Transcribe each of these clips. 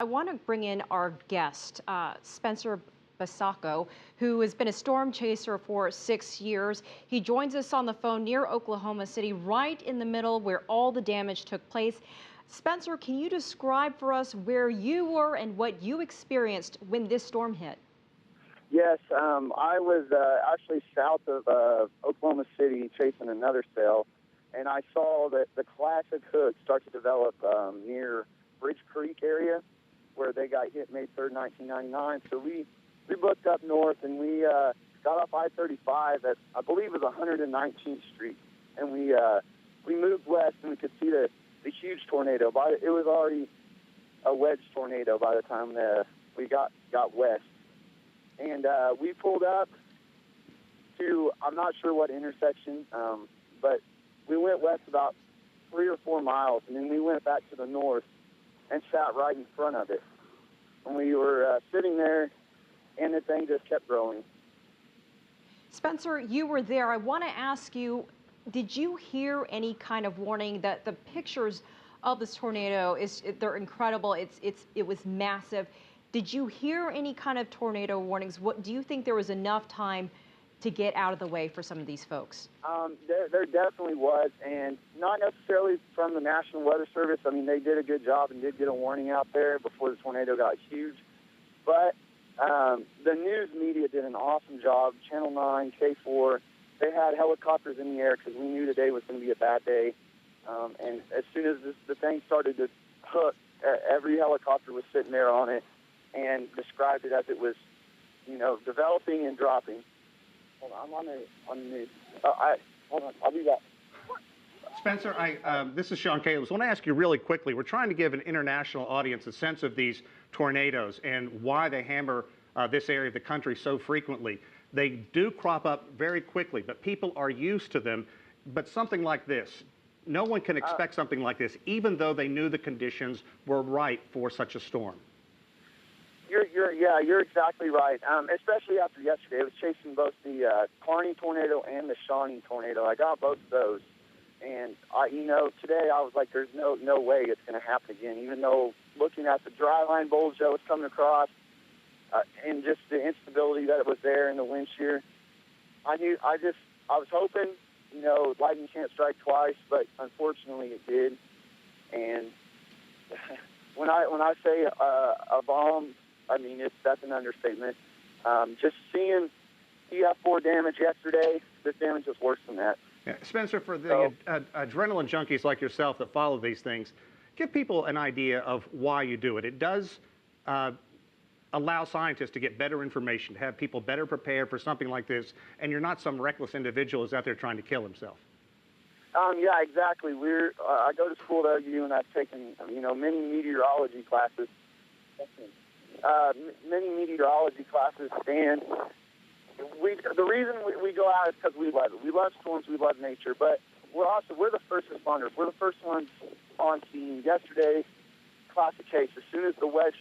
I want to bring in our guest, Spencer Basoco, who has been a storm chaser for 6 years. He joins us on the phone near Oklahoma City, right in the middle where all the damage took place. Spencer, can you describe for us where you were and what you experienced when this storm hit? Yes, I was actually south of Oklahoma City chasing another cell, and I saw that the classic hook start to develop near Bridge Creek area, where they got hit May 3rd, 1999. So we booked up north, and we got off I-35 at, I believe it was 119th Street, and we moved west, and we could see the huge tornado. It was already a wedge tornado by the time we got west. And we pulled up to, I'm not sure what intersection, but we went west about 3 or 4 miles, and then we went back to the north and sat right in front of it. And we were sitting there, and the thing just kept growing. Spencer, you were there. I want to ask you, did you hear any kind of warning? That the pictures of this tornado, they're incredible. It was massive. Did you hear any kind of tornado warnings? What do you think there was enough time to get out of the way for some of these folks? There definitely was, and not necessarily from the National Weather Service. I mean, they did a good job and did get a warning out there before the tornado got huge. But the news media did an awesome job. Channel 9, K4, they had helicopters in the air because we knew today was going to be a bad day. And as soon as the thing started to hook, every helicopter was sitting there on it and described it as it was, developing and dropping. Hold on, I'm on the news. Hold on, I'll be back. Spencer, this is Sean Caleb. I want to ask you really quickly. We're trying to give an international audience a sense of these tornadoes and why they hammer this area of the country so frequently. They do crop up very quickly, but people are used to them. But something like this, no one can expect something like this, even though they knew the conditions were right for such a storm. You're exactly right. Especially after yesterday, I was chasing both the Carney tornado and the Shawnee tornado. I got both of those, and today I was like, "There's no way it's going to happen again." Even though looking at the dry line bulge that was coming across, and just the instability that it was there in the wind shear, I was hoping, lightning can't strike twice, but unfortunately it did. And when I say a bomb, I mean, that's an understatement. Just seeing EF4 damage yesterday, this damage is worse than that. Yeah. Spencer, for the adrenaline junkies like yourself that follow these things, give people an idea of why you do it. It does allow scientists to get better information, to have people better prepared for something like this, and you're not some reckless individual who's out there trying to kill himself. Yeah, exactly. I go to school at OU, and I've taken, many meteorology classes. And the reason we go out is because we love it. We love storms, we love nature, but we're the first responders. We're the first ones on scene. Yesterday, classic case. As soon as the wedge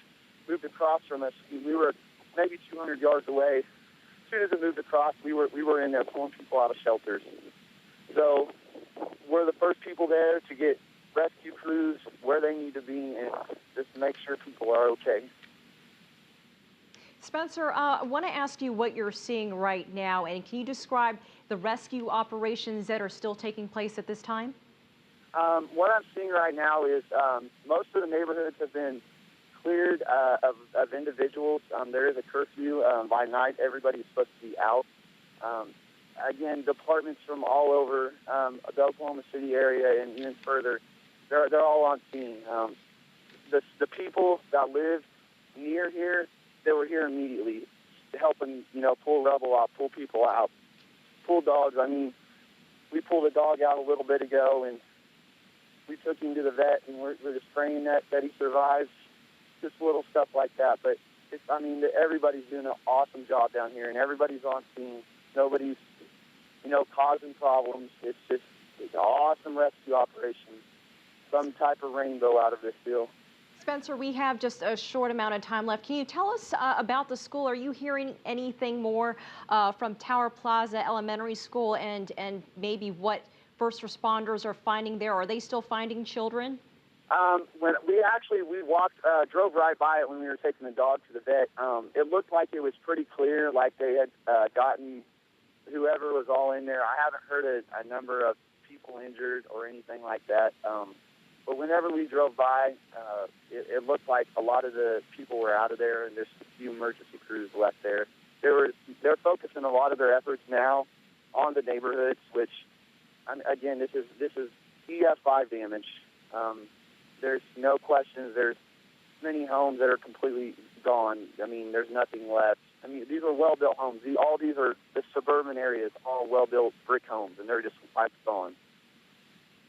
moved across from us, we were maybe 200 yards away. As soon as it moved across, we were in there pulling people out of shelters. So we're the first people there to get rescue crews where they need to be and just make sure people are okay. Spencer, I want to ask you what you're seeing right now, and can you describe the rescue operations that are still taking place at this time? What I'm seeing right now is most of the neighborhoods have been cleared of individuals. There is a curfew by night. Everybody's supposed to be out. Again, departments from all over the Oklahoma City area and even further, they're all on scene. The people that live near here, they were here immediately, helping, pull rubble out, pull people out, pull dogs. I mean, we pulled a dog out a little bit ago, and we took him to the vet, and we're just praying that he survives. Just little stuff like that. But, everybody's doing an awesome job down here, and everybody's on scene. Nobody's, causing problems. It's just an awesome rescue operation. Some type of rainbow out of this deal. Spencer, we have just a short amount of time left. Can you tell us about the school? Are you hearing anything more from Tower Plaza Elementary School and maybe what first responders are finding there? Are they still finding children? When we walked, drove right by it when we were taking the dog to the vet. It looked like it was pretty clear, like they had gotten whoever was all in there. I haven't heard a number of people injured or anything like that. But whenever we drove by, it looked like a lot of the people were out of there, and there's a few emergency crews left there. They're focusing a lot of their efforts now on the neighborhoods, which, again, this is EF5 damage. There's no questions. There's many homes that are completely gone. I mean, there's nothing left. I mean, these are well-built homes. All these are the suburban areas, all well-built brick homes, and they're just wiped gone.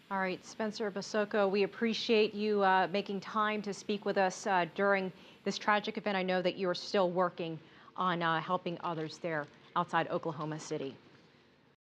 All right, Spencer Basoco, we appreciate you making time to speak with us during this tragic event. I know that you are still working on helping others there outside Oklahoma City.